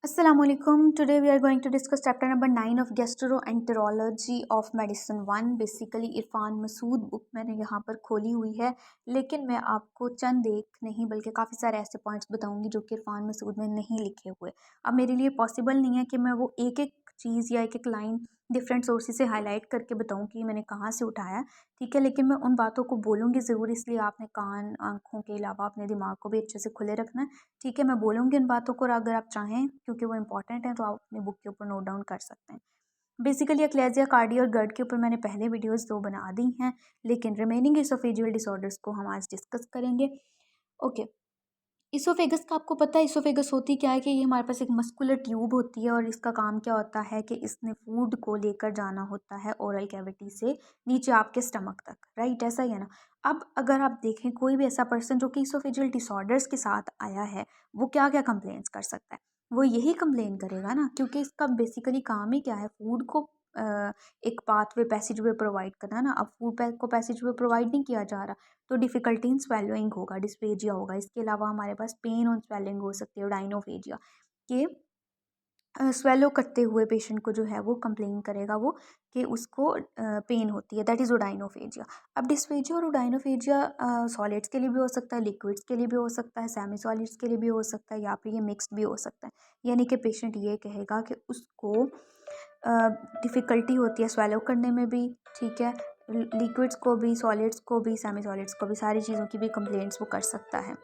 Assalamualaikum. Today we are going to discuss chapter number 9 of Gastroenterology of Medicine 1. Basically Irfan Masood book मैंने यहाँ पर खोली हुई है, लेकिन मैं आपको चंद एक नहीं बल्कि काफ़ी सारे ऐसे पॉइंट्स बताऊंगी जो कि इरफान मसूद में नहीं लिखे हुए। अब मेरे लिए पॉसिबल नहीं है कि मैं वो एक एक चीज़ या एक एक लाइन डिफरेंट सोर्सेज से हाईलाइट करके बताऊँ कि मैंने कहाँ से उठाया, ठीक है। लेकिन मैं उन बातों को बोलूँगी ज़रूर, इसलिए आपने कान आँखों के अलावा अपने दिमाग को भी अच्छे से खुले रखना है, ठीक है। मैं बोलूँगी उन बातों को और अगर आप चाहें क्योंकि वो इंपॉर्टेंट है तो आप अपनी बुक के ऊपर नोट डाउन कर सकते हैं। बेसिकली एक्लेजिया कार्डी और गर्ड के ऊपर मैंने पहले वीडियोस 2 बना दी हैं, लेकिन रिमेनिंग इसोफेजियल डिसऑर्डर्स को हम आज डिस्कस करेंगे। ओके, इसोफेगस का आपको पता है इसोफेगस होती क्या है कि ये हमारे पास एक मस्कुलर ट्यूब होती है और इसका काम क्या होता है कि इसने फूड को लेकर जाना होता है ओरल कैविटी से नीचे आपके स्टमक तक, राइट? ऐसा ही है ना। अब अगर आप देखें कोई भी ऐसा पर्सन जो कि इसोफेजियल डिसऑर्डर्स के साथ आया है, वो क्या क्या कंप्लेंट्स कर सकता है? वो यही कंप्लेन करेगा ना, क्योंकि इसका बेसिकली काम ही क्या है, फूड को एक पाथवे पैसेज वे प्रोवाइड करना ना। अब फूड को पैसेज वे प्रोवाइड नहीं किया जा रहा तो डिफ़िकल्टी इन स्वेलोइंग होगा, डिस्पेजिया होगा। इसके अलावा हमारे पास पेन ऑन स्वेलिंग हो सकती है, डाइनोफेजिया के स्वेलो करते हुए पेशेंट को जो है वो कंप्लेन करेगा वो कि उसको पेन होती है, दैट इज़ ओडाइनोफेजिया। अब डिस्फेजिया और ओडाइनोफेजिया सॉलिड्स के लिए भी हो सकता है, लिक्विड्स के लिए भी हो सकता है, सेमी सॉलिड्स के लिए भी हो सकता है, या फिर ये मिक्स्ड भी हो सकता है। यानी कि पेशेंट ये कहेगा कि उसको डिफ़िकल्टी होती है स्वेलो करने में भी, ठीक है, लिक्विड्स को भी, सॉलिड्स को भी, सेमी सॉलिड्स को भी, सारी चीज़ों की भी कंप्लेंट्स वो कर सकता है।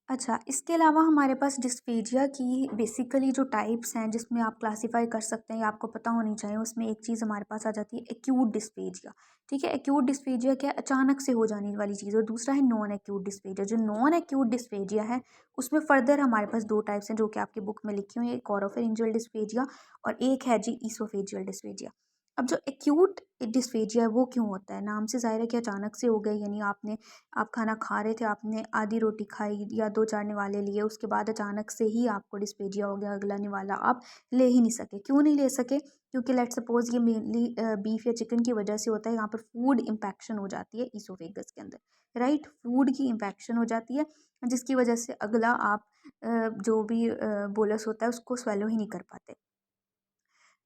अच्छा, इसके अलावा हमारे पास डिस्फेजिया की बेसिकली जो टाइप्स हैं जिसमें आप क्लासिफाई कर सकते हैं या आपको पता होनी चाहिए, उसमें एक चीज़ हमारे पास आ जाती है एक्यूट डिस्फेजिया, ठीक है। एक्यूट डिस्फेजिया क्या है? अचानक से हो जाने वाली चीज़। और दूसरा है नॉन एक्यूट डिस्फेजिया। जो नॉन एक्यूट डिस्फेजिया है उसमें फर्दर हमारे पास दो टाइप्स हैं जो कि आपकी बुक में लिखी हुई है, एक ओरोफेरिंजियल डिस्फेजिया और एक है जी ईसोफेजियल डिस्फेजिया। अब जो एक्यूट डिस्फेजिया है वो क्यों होता है? नाम से ज़ाहिर है कि अचानक से हो गया, यानी आप खाना खा रहे थे, आपने आधी रोटी खाई या 2-4 निवाले लिए, उसके बाद अचानक से ही आपको डिस्पेजिया हो गया, अगला निवाला आप ले ही नहीं सके। क्यों नहीं ले सके? क्योंकि लेट्स सपोज़ ये मेनली बीफ या चिकन की वजह से होता है। यहाँ पर फूड इम्पैक्शन हो जाती है ईसोफेगस के अंदर, राइट? फूड की इम्पैक्शन हो जाती है जिसकी वजह से अगला आप जो भी बोलस होता है उसको स्वेलो ही नहीं कर पाते।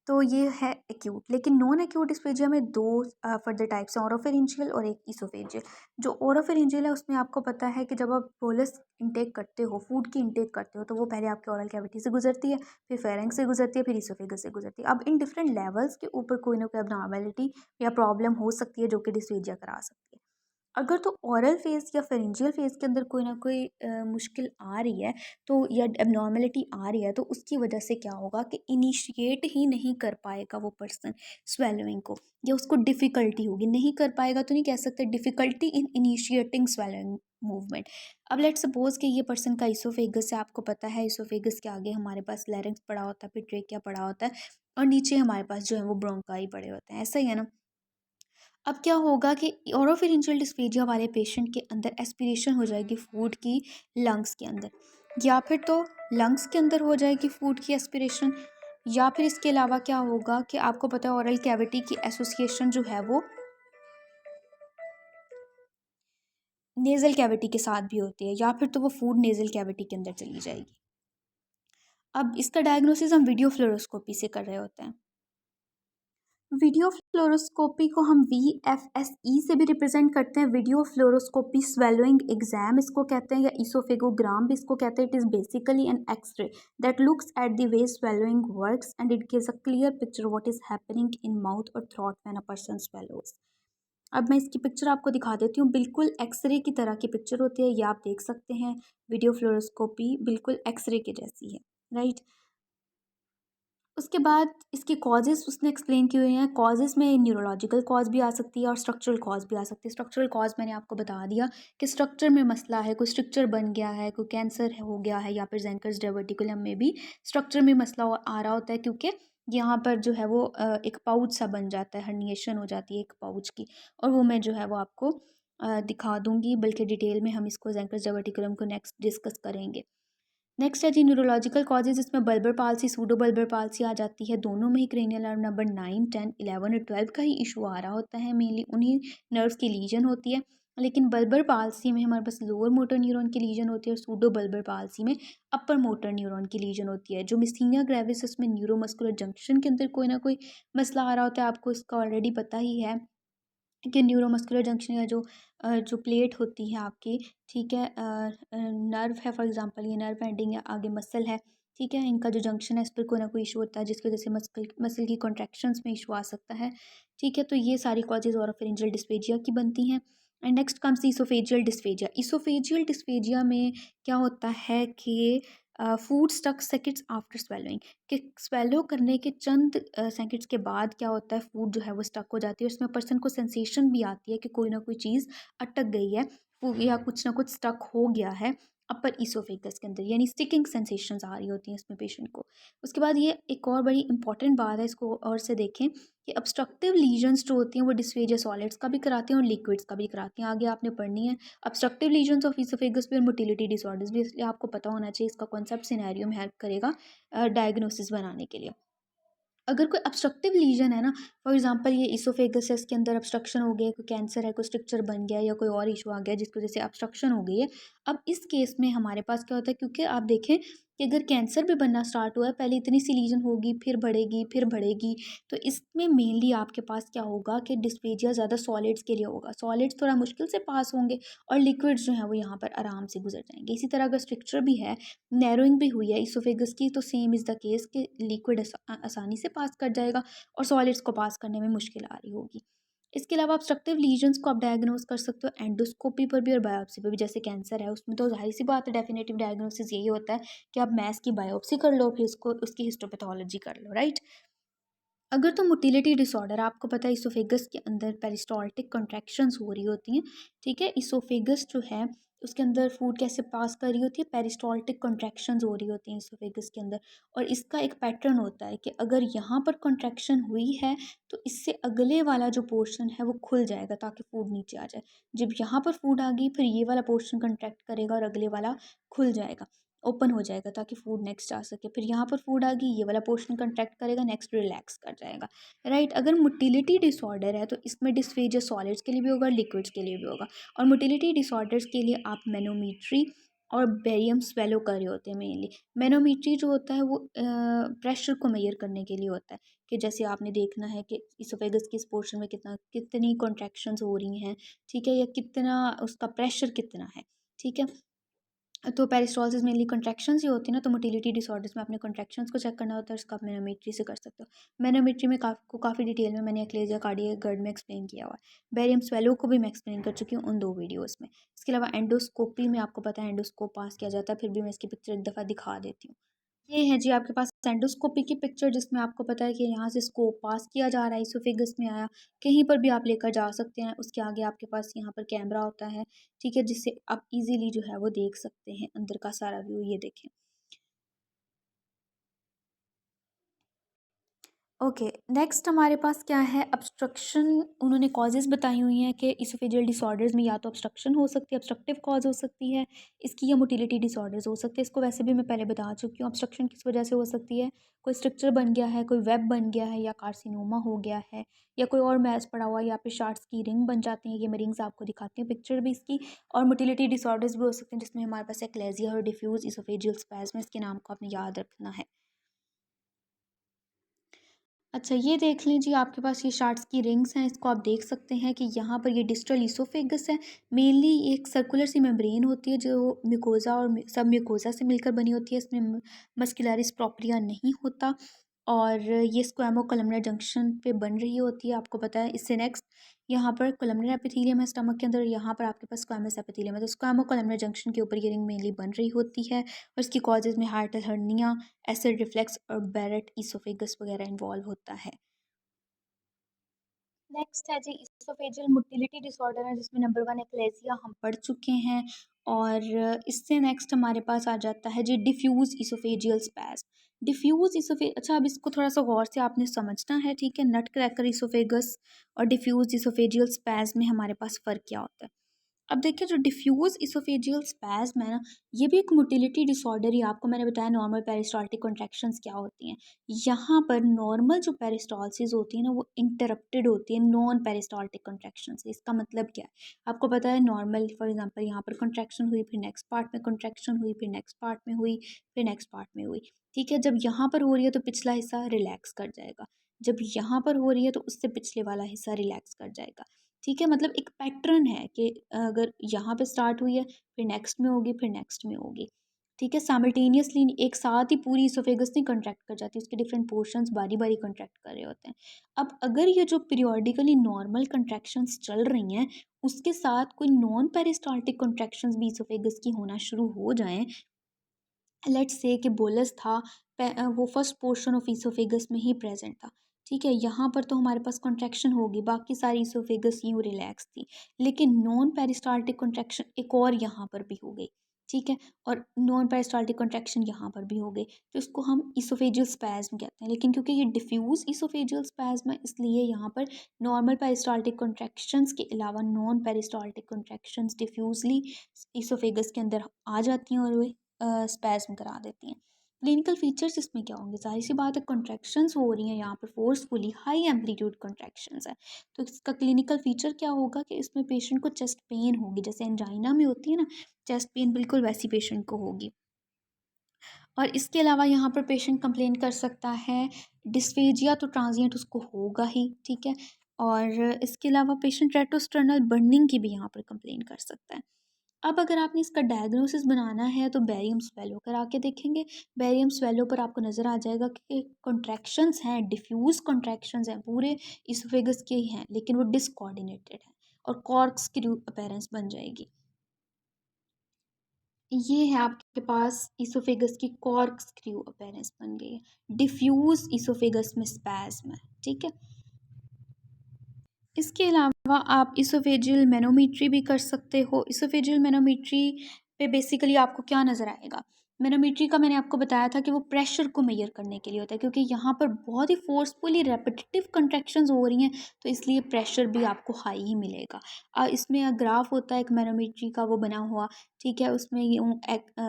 तो ये है एक्यूट। लेकिन नॉन एक्यूट डिस्पेजिया में दो फर्दर टाइप्स हैं, ओरोफेरिंजियल और एक ईसोफेजियल। जो ओरोफेरिंजियल है उसमें आपको पता है कि जब आप बोलस इंटेक करते हो, फूड की इंटेक करते हो, तो वो पहले आपके ओरल कैविटी से गुजरती है, फिर फेरेंक्स से गुजरती है, फिर ईसोफेगस से गुजरती है। अब इन डिफरेंट लेवल्स के ऊपर कोई ना कोई अबनॉर्मेलिटी या प्रॉब्लम हो सकती है जो कि डिस्पेजिया करा सकती है। अगर तो ओरल फेज़ या फेरेंजियल फेज़ के अंदर कोई ना कोई मुश्किल आ रही है तो या एबनॉर्मलिटी आ रही है, तो उसकी वजह से क्या होगा कि इनिशिएट ही नहीं कर पाएगा वो पर्सन स्वेलोइंग को, या उसको डिफ़िकल्टी होगी। नहीं कर पाएगा तो नहीं कह सकते, difficulty in initiating swallowing movement. अब लेट्स सपोज कि ये पर्सन का इसोफेगस है, आपको पता है इसोफेगस के आगे हमारे पास लैरिंक्स पड़ा होता है, फिर ट्रेकिया पड़ा होता है और नीचे हमारे पास जो है वो ब्रोंकाई पड़े होते हैं, ऐसा ही है ना। अब क्या होगा कि ओरोफेरिंजियल डिस्फेजिया वाले पेशेंट के अंदर एस्पिरेशन हो जाएगी फूड की लंग्स के अंदर, या फिर तो लंग्स के अंदर हो जाएगी फूड की एस्पिरेशन, या फिर इसके अलावा क्या होगा कि आपको पता है ओरल कैविटी की एसोसिएशन जो है वो नेज़ल कैविटी के साथ भी होती है, या फिर तो वो फूड नेज़ल कैविटी के अंदर चली जाएगी। अब इसका डायग्नोसिस हम वीडियो फ्लोरोस्कोपी से कर रहे होते हैं। वीडियो फ्लोरोस्कोपी को हम VFSE से भी रिप्रेजेंट करते हैं। वीडियो फ्लोरोस्कोपी स्वेलोइंग एग्जाम इसको कहते हैं, या इसोफेगोग्राम भी इसको कहते हैं। It is basically an X-ray that looks at the way swallowing works and it gives a clear picture what is happening in mouth और throat when a person swallows. अब मैं इसकी पिक्चर आपको दिखा देती हूँ। बिल्कुल एक्सरे की तरह की पिक्चर होती है, ये आप देख सकते हैं। वीडियो फ्लोरोस्कोपी बिल्कुल एक्सरे के जैसी है, राइट। उसके बाद इसके कॉजेज़ उसने एक्सप्लेन किए हुए हैं। कॉजेज़ में न्यूरोलॉजिकल कॉज भी आ सकती है और स्ट्रक्चरल कॉज भी आ सकती है। स्ट्रक्चरल कॉज मैंने आपको बता दिया कि स्ट्रक्चर में मसला है, कोई स्ट्रक्चर बन गया है, कोई कैंसर हो गया है, या फिर ज़ेनकर्स डायवर्टिकुलम में भी स्ट्रक्चर में मसला आ रहा होता है, क्योंकि यहाँ पर जो है वो एक पाउच सा बन जाता है, हर्निएशन हो जाती है एक पाउच की। और वो मैं जो है वो आपको दिखा दूँगी, बल्कि डिटेल में हम इसको ज़ेनकर्स डायवर्टिकुलम को नेक्स्ट डिस्कस करेंगे। नेक्स्ट है जी न्यूरोलॉजिकल कॉजेज। इसमें bulbar palsy, pseudo bulbar palsy आ जाती है। दोनों में ही क्रेनियल नर्व नंबर 9, 10, 11 और 12 का ही इशू आ रहा होता है। मेनली उन्हीं नर्व्स की लीजन होती है। लेकिन बल्बर पाल्सी में हमारे पास लोअर मोटर न्यूरॉन की लीजन होती है और सूडो बल्बर पाल्सी में अपर मोटर न्यूरॉन की लीजन होती है। जो मिस्थीनिया ग्रेविस उसमें न्यूरोमस्कुलर जंक्शन के अंदर कोई ना कोई मसला आ रहा होता है, आपको इसका ऑलरेडी पता ही है कि न्यूरोमस्कुलर जंक्शन या जो प्लेट होती है आपकी, ठीक है, नर्व है फॉर एग्जांपल, ये नर्व एंडिंग है, आगे मसल है, ठीक है, इनका जो जंक्शन है इस पर कोई ना कोई इशू होता है जिसकी वजह से मसल की कॉन्ट्रैक्शंस में इशू आ सकता है, ठीक है। तो ये सारी कॉजेज ऑरोफेरिंजियल डिस्फेजिया की बनती हैं। And next comes oesophageal dysphagia. Oesophageal dysphagia में क्या होता है कि food stuck seconds after swallowing, कि स्वेलो करने के चंद सेकंड्स के बाद क्या होता है, फूड जो है वो स्टक हो जाती है, उसमें पर्सन को सेंसेशन भी आती है कि कोई ना कोई चीज़ अटक गई है, या कुछ ना कुछ स्टक हो गया है अपर ईसोफेगस के अंदर, यानी स्टिकिंग सेंसेशंस आ रही होती हैं इसमें पेशेंट को। उसके बाद ये एक और बड़ी इंपॉर्टेंट बात है, इसको और से देखें कि ऑब्स्ट्रक्टिव लीजन्स जो होती हैं वो डिस्फेजिया सॉलिड्स का भी कराती हैं और लिक्विड्स का भी कराती हैं। आगे आपने पढ़नी है ऑब्स्ट्रक्टिव लीजन्स ऑफ ईसोफेगस भी और मोटिलिटी डिसऑर्डर्स भी, इसलिए आपको पता होना चाहिए, इसका कॉन्सेप्ट सिनेरियो में हेल्प करेगा डायग्नोसिस बनाने के लिए। अगर कोई ऑब्स्ट्रक्टिव लीजन है ना, फॉर एग्जांपल ये इसोफेगस है, इसके अंदर ऑब्स्ट्रक्शन हो गया, कोई कैंसर है, कोई स्ट्रक्चर बन गया या कोई और इशू आ गया जिसकी वजह से ऑब्स्ट्रक्शन हो गई है। अब इस केस में हमारे पास क्या होता है, क्योंकि आप देखें कि अगर कैंसर भी बनना स्टार्ट हुआ है, पहले इतनी सी लीजन होगी, फिर बढ़ेगी, तो इसमें मेनली आपके पास क्या होगा कि डिस्पेजिया ज़्यादा सॉलिड्स के लिए होगा, सॉलिड्स थोड़ा मुश्किल से पास होंगे और लिक्विड्स जो हैं वो यहाँ पर आराम से गुजर जाएंगे। इसी तरह अगर स्ट्रक्चर भी है, नैरोइंग भी हुई है इसोफेगस की, तो सेम इज़ द केस कि लिक्विड आसानी से पास कर जाएगा और सॉलिड्स को पास करने में मुश्किल आ रही होगी। इसके अलावा ऑब्स्ट्रक्टिव लीजन्स को आप डायग्नोस कर सकते हो एंडोस्कोपी पर भी और बायोप्सी पर भी। जैसे कैंसर है उसमें तो जाहिर सी बात है, डेफिनेटिव डायग्नोसिस यही होता है कि आप मैस की बायोप्सी कर लो, फिर उसको उसकी हिस्टोपैथोलॉजी कर लो, राइट। अगर तो मोटिलिटी डिसऑर्डर, आपको पता है इसोफेगस के अंदर पेरिस्टाल्टिक कॉन्ट्रैक्शंस हो रही होती हैं, ठीक है, इसोफेगस जो है उसके अंदर फूड कैसे पास कर रही होती है, पेरिस्टाल्टिक कॉन्ट्रैक्शंस हो रही होती हैं इसोफेगस के अंदर, और इसका एक पैटर्न होता है कि अगर यहाँ पर कॉन्ट्रैक्शन हुई है तो इससे अगले वाला जो पोर्शन है वो खुल जाएगा ताकि फूड नीचे आ जाए। जब यहाँ पर फूड आ गई फिर ये वाला पोर्शन कॉन्ट्रैक्ट करेगा और अगले वाला खुल जाएगा, ओपन हो जाएगा ताकि फूड नेक्स्ट आ सके। फिर यहाँ पर फूड आ गई, ये वाला पोर्शन कंट्रैक्ट करेगा, नेक्स्ट रिलैक्स कर जाएगा, राइट। अगर मोटिलिटी डिसऑर्डर है तो इसमें डिस्फेजिया सॉलिड्स के लिए भी होगा, लिक्विड्स के लिए भी होगा। और मोटिलिटी डिसऑर्डर्स के लिए आप मैनोमीट्री और बेरियम स्वेलो कर रहे होते हैं मेनली। मैनोमीट्री जो होता है वो प्रेशर को मेजर करने के लिए होता है, कि जैसे आपने देखना है कि इसोफेगस के इस पोर्शन में कितनी कॉन्ट्रैक्शंस हो रही हैं, ठीक है, या कितना उसका प्रेशर कितना है, ठीक है। तो पेरिस्टॉल्सिस मेनली कॉन्ट्रैक्शंस ही होती है ना, तो मोटिलिटी डिसऑर्डर्स में अपने कॉन्ट्रैक्शंस को चेक करना होता है, इसका आप मैनोमेट्री से कर सकते हो। मैनोमेट्री में काफ़ी डिटेल में मैंने एक्लेजिया कार्डियक गर्ड में एक्सप्लेन किया हुआ है। बेरियम स्वेलो को भी मैं एक्सप्लेन कर चुकी हूँ उन 2 वीडियोज़ में। इसके अलावा एंडोस्कोपी में आपको पता है एंडोस्कोप पास किया जाता है, फिर भी मैं इसकी पिक्चर एक दफ़ा दिखा देती हूँ। ये है जी आपके पास एंडोस्कोपी की पिक्चर, जिसमें आपको पता है कि यहाँ से स्कोप पास किया जा रहा है, इसोफेगस में आया, कहीं पर भी आप लेकर जा सकते हैं। उसके आगे आपके पास यहाँ पर कैमरा होता है, ठीक है, जिससे आप इजीली जो है वो देख सकते हैं अंदर का सारा व्यू। ये देखें, ओके, नेक्स्ट हमारे पास क्या है, ऑब्स्ट्रक्शन। उन्होंने कॉजेज़ बताई हुई हैं कि इसोफेजियल डिसऑर्डर्स में या तो ऑब्स्ट्रक्शन हो सकती है, ऑब्स्ट्रक्टिव कॉज हो सकती है इसकी, या मोटिलिटी डिसऑर्डर्स हो सकते हैं। इसको वैसे भी मैं पहले बता चुकी हूँ, ऑब्स्ट्रक्शन किस वजह से हो सकती है, कोई स्ट्रक्चर बन गया है, कोई वेब बन गया है, या कार्सिनोमा हो गया है, या कोई और मैस पड़ा हुआ है, या फिर शार्ट्स की रिंग बन जाती हैं। ये मैं रिंग्स आपको दिखाती हूँ पिक्चर भी इसकी। और मोटिलिटी डिसऑर्डर्स भी हो सकते हैं जिसमें हमारे पास एक्लेजिया और डिफ्यूज़ इसोफेजियल स्पैज़म, इसके नाम को आपने याद रखना है। अच्छा, ये देख लें जी, आपके पास ये शार्ट्स की रिंग्स हैं, इसको आप देख सकते हैं कि यहाँ पर ये डिस्टल ईसोफेगस है। मेनली एक सर्कुलर सी मेम्ब्रेन होती है जो म्यूकोज़ा और सब म्यूकोज़ा से मिलकर बनी होती है, इसमें मस्कुलरिस प्रोप्रिया नहीं होता, और ये स्क्वैमो कोलम्नर जंक्शन पे बन रही होती है, आपको पता है। इससे नेक्स्ट यहाँ पर कोलम्नर एपिथेलियम है स्टमक के अंदर, यहाँ पर आपके पास स्क्वैमस एपिथेलियम है, तो स्क्वैमो कोलम्नर जंक्शन के ऊपर ये रिंग मेनली बन रही होती है, और इसकी कॉजेज़ में हार्ट हर्निया, एसिड रिफ्लेक्स और बैरेट ईसोफेगस वगैरह इन्वॉल्व होता है। नेक्स्ट है जी इसोफेजियल मोटिलिटी डिसऑर्डर है, जिसमें नंबर 1 एक्लेजिया हम पढ़ चुके हैं, और इससे नेक्स्ट हमारे पास आ जाता है जी डिफ्यूज़ इसोफेजियल स्पैज़म। डिफ्यूज़ इसोफे अच्छा, अब इसको थोड़ा सा गौर से आपने समझना है, ठीक है। नट क्रैकर इसोफेगस और डिफ्यूज़ इसोफेजियल स्पैज़म में हमारे पास फ़र्क क्या होता है। अब देखिए जो डिफ्यूज इसोफेजियल स्पैज्म है ना, ये भी एक मोटिलिटी डिसऑर्डर ही। आपको मैंने बताया नॉर्मल पेरिस्टाल्टिक कॉन्ट्रैक्शंस क्या होती हैं। यहाँ पर नॉर्मल जो पेरिस्टालसिस होती है ना, वो इंटरप्टेड होती है नॉन पेरिस्टाल्टिक कॉन्ट्रैक्शन से। इसका मतलब क्या है, आपको पता है नॉर्मल फॉर एग्जांपल यहाँ पर कॉन्ट्रैक्शन हुई, फिर नेक्स्ट पार्ट में कॉन्ट्रैक्शन हुई, फिर नेक्स्ट पार्ट में हुई, फिर नेक्स्ट पार्ट में हुई। ठीक है, जब यहाँ पर हो रही है तो पिछला हिस्सा रिलैक्स कर जाएगा, जब यहाँ पर हो रही है तो उससे पिछले वाला हिस्सा रिलैक्स कर जाएगा। ठीक है, मतलब एक पैटर्न है कि अगर यहाँ पे स्टार्ट हुई है, फिर नेक्स्ट में होगी, फिर नेक्स्ट में होगी। ठीक है, साइमल्टेनियसली एक साथ ही पूरी इसोफेगस नहीं कंट्रैक्ट कर जाती, उसके डिफरेंट पोर्शंस बारी बारी कंट्रैक्ट कर रहे होते हैं। अब अगर ये जो पीरियोडिकली नॉर्मल कंट्रैक्शंस चल रही हैं, उसके साथ कोई नॉन पेरिस्टाल्टिक कंट्रैक्शंस भी इसोफेगस की होना शुरू हो जाएं, लेट्स से कि बोलस था, वो फर्स्ट पोर्शन ऑफ इसोफेगस में ही प्रेजेंट था। ठीक है, यहाँ पर तो हमारे पास कॉन्ट्रैक्शन होगी, बाकी सारी इसोफेगस यूँ रिलैक्स थी, लेकिन नॉन पेरिस्टाल्टिक कॉन्ट्रैक्शन एक और यहाँ पर भी हो गई। ठीक है, और नॉन पेरिस्टाल्टिक कॉन्ट्रैक्शन यहाँ पर भी हो गई, तो इसको हम इसोफेजियल स्पैज्म कहते हैं। लेकिन क्योंकि ये डिफ्यूज इसोफेजियल स्पैज्म है, इसलिए यहाँ पर नॉर्मल पेरिस्टाल्टिक कॉन्ट्रैक्शंस के अलावा नॉन पेरिस्टाल्टिक कॉन्ट्रैक्शंस डिफ्यूजली इसोफेगस के अंदर आ जाती हैं और वे स्पैज्म करा देती हैं। क्लिनिकल फीचर्स इसमें क्या होंगे, जाहिर सी बात है कॉन्ट्रैक्शंस हो रही हैं यहाँ पर फोर्सफुली, हाई एम्पलीट्यूड कॉन्ट्रैक्शंस है, तो इसका क्लिनिकल फीचर क्या होगा कि इसमें पेशेंट को चेस्ट पेन होगी, जैसे एंजाइना में होती है ना चेस्ट पेन, बिल्कुल वैसी पेशेंट को होगी। और इसके अलावा यहाँ पर पेशेंट कंप्लेन कर सकता है डिस्फेजिया, तो ट्रांजिएंट उसको होगा ही। ठीक है, और इसके अलावा पेशेंट रेट्रोस्टर्नल बर्निंग की भी यहाँ पर कंप्लेन कर सकता है। अब अगर आपने इसका डायग्नोसिस बनाना है तो बैरियम स्वेलो करा के देखेंगे। बैरियम स्वेलो पर आपको नज़र आ जाएगा कि कॉन्ट्रैक्शंस हैं, डिफ्यूज कॉन्ट्रैक्शंस हैं, पूरे इसोफेगस के ही हैं, लेकिन वो डिसकोऑर्डिनेटेड है और कॉर्क स्क्रू अपीयरेंस बन जाएगी। ये है आपके पास इसोफेगस की कॉर्क स्क्रू अपीयरेंस बन गई है, डिफ्यूज इसोफेगस में स्पैज्म है। ठीक है, इसके अलावा आप इसोफेजियल मैनोमीट्री भी कर सकते हो। इसोफेजियल मैनोमीट्री पे बेसिकली आपको क्या नज़र आएगा, मैनोमीट्री का मैंने आपको बताया था कि वो प्रेशर को मेजर करने के लिए होता है, क्योंकि यहाँ पर बहुत ही फोर्सफुली रेपिटेटिव कंट्रैक्शंस हो रही हैं, तो इसलिए प्रेशर भी आपको हाई ही मिलेगा। इसमें ग्राफ होता है एक मैनोमीट्री का वो बना हुआ। ठीक है, उसमें यूँ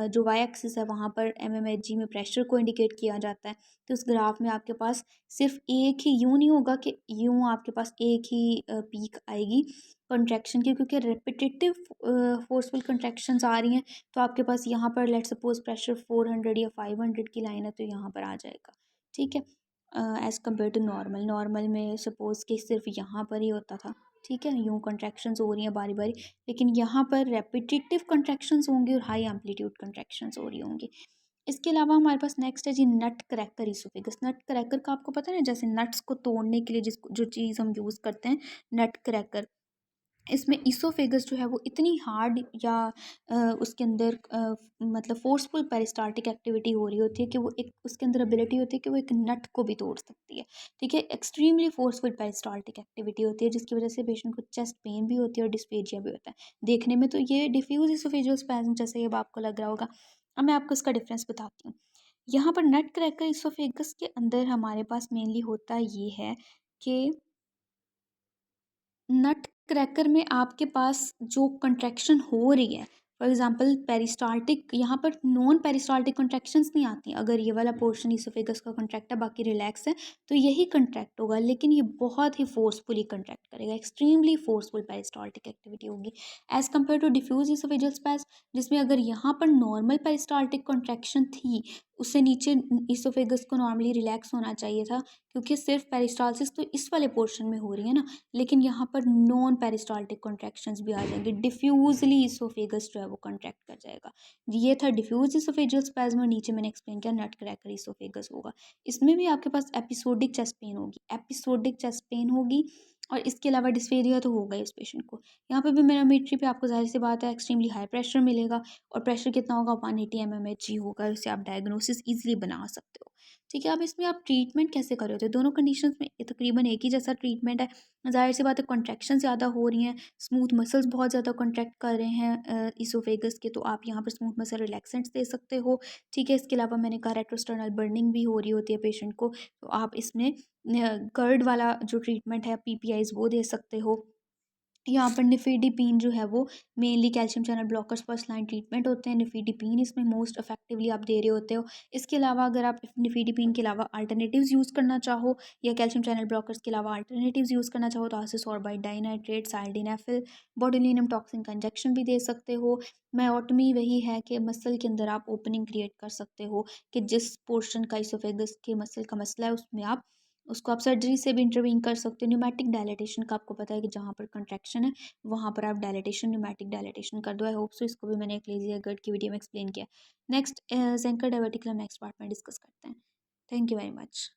जो वाई एक्सिस है वहाँ पर mmHg में प्रेशर को इंडिकेट किया जाता है। तो उस ग्राफ में आपके पास सिर्फ एक ही, यूँ नहीं होगा कि यूँ आपके पास एक ही पीक आएगी कंट्रैक्शन की, क्योंकि रेपिटेटिव फोर्सफुल कंट्रैक्शंस आ रही हैं, तो आपके पास यहाँ पर लेट सपोज प्रेशर 400 या 500 की लाइन है तो यहाँ पर आ जाएगा। ठीक है, as compare to normal, normal में सपोज कि सिर्फ यहाँ पर ही होता था। ठीक है, यूँ कंट्रैक्शंस हो रही हैं बारी बारी, लेकिन यहाँ पर रेपिटेटिव कंट्रैक्शंस होंगी और हाई एम्पलीट्यूड कंट्रैक्शंस हो रही होंगी। इसके अलावा हमारे पास नेक्स्ट है जी नट क्रैकर इसोफेगस। नट क्रैकर का आपको पता है ना, जैसे नट्स को तोड़ने के लिए जिसको जो चीज़ हम यूज़ करते हैं, नट क्रैकर। इसमें इसोफेगस जो है वो इतनी हार्ड या उसके अंदर मतलब फोर्सफुल पेरिस्टाल्टिक एक्टिविटी हो रही होती है कि वो एक उसके अंदर एबिलिटी होती है कि वो एक नट को भी तोड़ सकती है। ठीक है, एक्सट्रीमली फोर्सफुल पेरिस्टाल्टिक एक्टिविटी होती है, जिसकी वजह से पेशेंट को चेस्ट पेन भी होती है और डिस्पेजिया भी होता है। देखने में तो ये डिफ्यूज इसोफेजियल स्पैज्म जैसे अब आपको लग रहा होगा। अब मैं आपको इसका डिफरेंस बताती हूँ। यहाँ पर नट क्रैकर इसोफेगस के अंदर हमारे पास मेनली होता ये है कि नट क्रैकर में आपके पास जो कंट्रैक्शन हो रही है, फॉर एग्जांपल पेरिस्टाल्टिक, यहाँ पर नॉन पेरिस्टाल्टिक कंट्रैक्शंस नहीं आती। अगर ये वाला पोर्शन इसोफेगस का कंट्रैक्ट है बाकी रिलैक्स है, तो यही कंट्रैक्ट होगा, लेकिन ये बहुत ही फोर्सफुली कंट्रैक्ट करेगा, एक्सट्रीमली फोर्सफुल पेरिस्टाल्टिक एक्टिविटी होगी as compare to diffuse oesophageal spasm, जिसमें अगर यहाँ पर नॉर्मल पेरिस्टाल्टिक कंट्रैक्शन थी, उससे नीचे इसोफेगस को नॉर्मली रिलैक्स होना चाहिए था, क्योंकि सिर्फ पेरिस्टालसिस तो इस वाले पोर्शन में हो रही है ना, लेकिन यहाँ पर नॉन पेरिस्टाल्टिक कॉन्ट्रैक्शंस भी आ जाएंगे, डिफ्यूजली इसोफेगस जो है वो कॉन्ट्रैक्ट कर जाएगा। ये था डिफ्यूज इसोफेजियल स्पैज्म, और नीचे मैंने एक्सप्लेन किया नट क्रैकर इसोफेगस होगा। इसमें भी आपके पास एपिसोडिक चेस्ट पेन होगी, एपिसोडिक चेस्ट पेन होगी, और इसके अलावा डिस्फेरिया तो होगा इस पेशेंट को। यहाँ पर भी मैनोमेट्री पे आपको जाहिर सी बात है एक्सट्रीमली हाई प्रेशर मिलेगा, और प्रेशर कितना होगा 180 mmHg होगा, इससे आप डायग्नोसिस ईजिली बना सकते हो। ठीक है, अब इसमें आप ट्रीटमेंट कैसे कर रहे होते हैं, दोनों कंडीशंस में तकरीबन एक ही जैसा ट्रीटमेंट है। ज़ाहिर सी बात है कॉन्ट्रैक्शन ज़्यादा हो रही हैं, स्मूथ मसल्स बहुत ज़्यादा कॉन्ट्रैक्ट कर रहे हैं इसोफेगस के, तो आप यहाँ पर स्मूथ मसल रिलैक्सेंट्स दे सकते हो। ठीक है, इसके अलावा मैंने कहा रेट्रोस्टर्नल बर्निंग भी हो रही होती है पेशेंट को, तो आप इसमें गर्ड वाला जो ट्रीटमेंट है PPIs वो दे सकते हो। यहाँ पर निफेडिपिन जो है वो mainly calcium channel blockers first line treatment होते हैं। निफेडिपिन इसमें मोस्ट इफेक्टिवली आप दे रहे होते हो। इसके अलावा अगर आप निफेडिपिन के अलावा अल्टरनेटिव्स यूज़ करना चाहो या कैल्शियम चैनल ब्लॉकर्स के अलावा अल्टरनेटिव्स यूज़ करना चाहो तो आसिसोर्बाइड डाइनाइट्रेट, साल्डिनेफिल, बोtulinum टॉक्सिन का इंजेक्शन भी दे सकते हो। मायोटमी वही है कि मसल के अंदर आप ओपनिंग क्रिएट कर सकते हो कि जिस पोर्शन का इसोफेगस के मसल का मसला है उसमें आप उसको आप सर्जरी से भी इंटरवीन कर सकते हो। न्यूमैटिक डायलिटेशन का आपको पता है कि जहाँ पर कंट्रैक्शन है वहाँ पर आप डायलिटेशन न्यूमैटिक डायलिटेशन कर दो। आई होप सो इसको भी मैंने एक लेजी गट की वीडियो में एक्सप्लेन किया। नेक्स्ट जेंकर डायवर्टिकुलम नेक्स्ट पार्ट में डिस्कस करते हैं। Thank you very much.